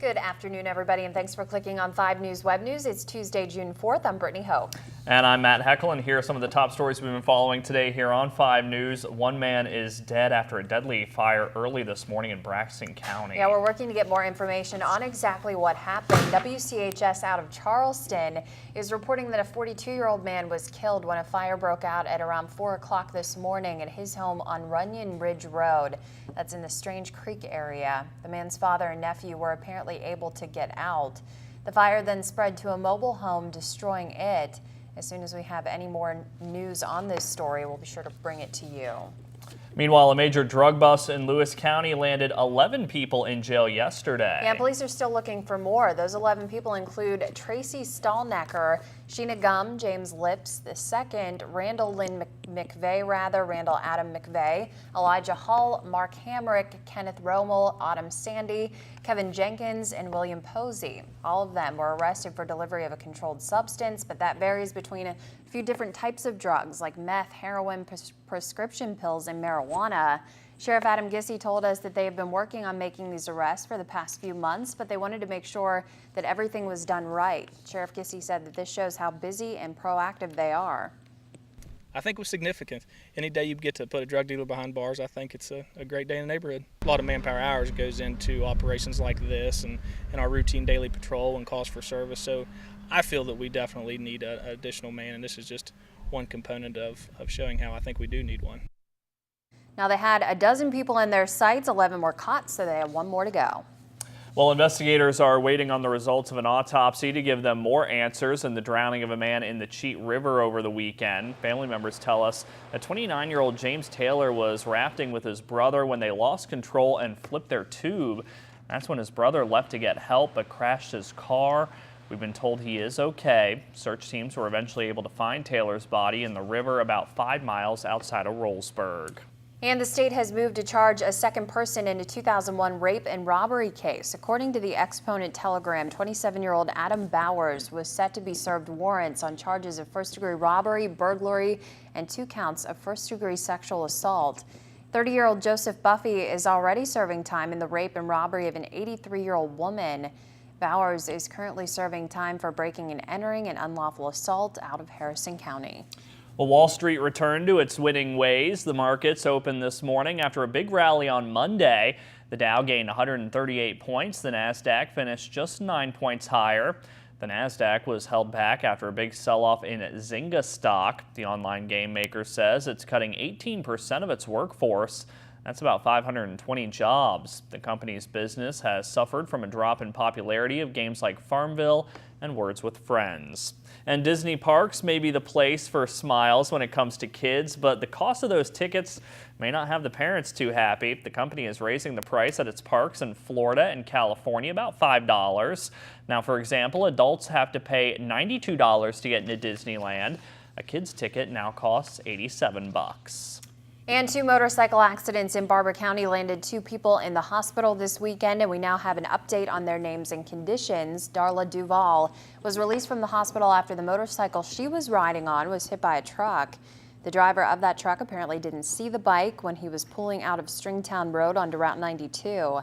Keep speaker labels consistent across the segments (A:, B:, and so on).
A: Good afternoon, everybody, and thanks for clicking on 5 News Web News. It's Tuesday, June 4th. I'm Brittany Ho.
B: And I'm Matt Heckel, and here are some of the top stories we've been following today here on 5 News. One man is dead after a deadly fire early this morning in Braxton County.
A: Yeah, we're working to get more information on exactly what happened. WCHS out of Charleston is reporting that a 42-year-old man was killed when a fire broke out at around 4 o'clock this morning at his home on Runyon Ridge Road. That's in the Strange Creek area. The man's father and nephew were apparently able to get out. The fire then spread to a mobile home, destroying it. As soon as we have any more news on this story, we'll be sure to bring it to you.
B: Meanwhile, a major drug bust in Lewis County landed 11 people in jail yesterday.
A: Yeah, police are still looking for more. Those 11 people include Tracy Stallnecker, Sheena Gum, James Lips II, Randall Adam McVeigh, Elijah Hull, Mark Hamrick, Kenneth Rommel, Autumn Sandy, Kevin Jenkins, and William Posey. All of them were arrested for delivery of a controlled substance, but that varies between a few different types of drugs like meth, heroin, prescription pills, and marijuana. Sheriff Adam Gissy told us that they have been working on making these arrests for the past few months, but they wanted to make sure that everything was done right. Sheriff Gissy said that this shows how busy and proactive they are.
C: I think it was significant. Any day you get to put a drug dealer behind bars, I think it's a great day in the neighborhood. A lot of manpower hours goes into operations like this and our routine daily patrol and calls for service. So I feel that we definitely need an additional man, and this is just one component of showing how I think we do need one.
A: Now, they had a dozen people in their sights, 11 were caught, so they have one more to go.
B: Well, investigators are waiting on the results of an autopsy to give them more answers in the drowning of a man in the Cheat River over the weekend. Family members tell us that 29-year-old James Taylor was rafting with his brother when they lost control and flipped their tube. That's when his brother left to get help but crashed his car. We've been told he is okay. Search teams were eventually able to find Taylor's body in the river about 5 miles outside of Rollsburg.
A: And the state has moved to charge a second person in a 2001 rape and robbery case. According to the Exponent Telegram, 27-year-old Adam Bowers was set to be served warrants on charges of first-degree robbery, burglary, and 2 counts of first-degree sexual assault. 30-year-old Joseph Buffy is already serving time in the rape and robbery of an 83-year-old woman. Bowers is currently serving time for breaking and entering and unlawful assault out of Harrison County.
B: Well, Wall Street returned to its winning ways. The markets opened this morning after a big rally on Monday. The Dow gained 138 points. The Nasdaq finished just 9 points higher. The Nasdaq was held back after a big sell-off in Zynga stock. The online game maker says it's cutting 18% of its workforce. That's about 520 jobs. The company's business has suffered from a drop in popularity of games like Farmville and Words with Friends. And Disney parks may be the place for smiles when it comes to kids, but the cost of those tickets may not have the parents too happy. The company is raising the price at its parks in Florida and California about $5. Now, for example, adults have to pay $92 to get into Disneyland. A kid's ticket now costs $87.
A: And 2 motorcycle accidents in Barber County landed 2 people in the hospital this weekend, and we now have an update on their names and conditions. Darla Duval was released from the hospital after the motorcycle she was riding on was hit by a truck. The driver of that truck apparently didn't see the bike when he was pulling out of Stringtown Road onto Route 92.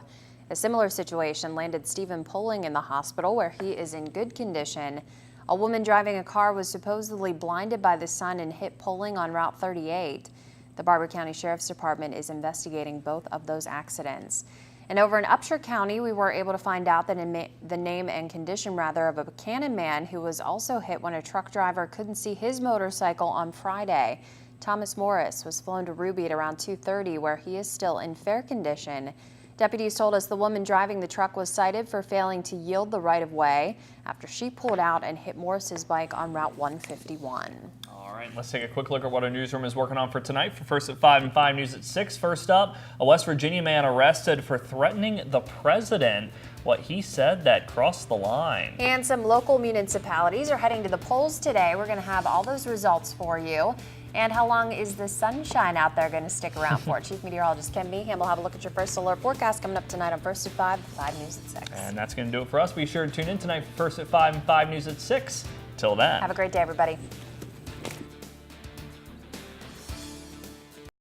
A: A similar situation landed Stephen Poling in the hospital, where he is in good condition. A woman driving a car was supposedly blinded by the sun and hit Poling on Route 38. The Barber County Sheriff's Department is investigating both of those accidents. And over in Upshur County, we were able to find out that the name and condition of a Buchanan man who was also hit when a truck driver couldn't see his motorcycle on Friday. Thomas Morris was flown to Ruby at around 2:30, where he is still in fair condition. Deputies told us the woman driving the truck was cited for failing to yield the right-of-way after she pulled out and hit Morris's bike on Route 151.
B: All right, let's take a quick look at what our newsroom is working on for tonight. For First at 5 and 5 News at 6. First up, a West Virginia man arrested for threatening the president. What he said that crossed the line. And
A: some local municipalities are heading to the polls today. We're going to have all those results for you. And how long is the sunshine out there going to stick around for? Chief Meteorologist Ken Meehan will have a look at your first alert forecast coming up tonight on First at 5 and 5 News at 6.
B: And that's going to do it for us. Be sure to tune in tonight for First at 5 and 5 News at 6. Till then.
A: Have a great day, everybody.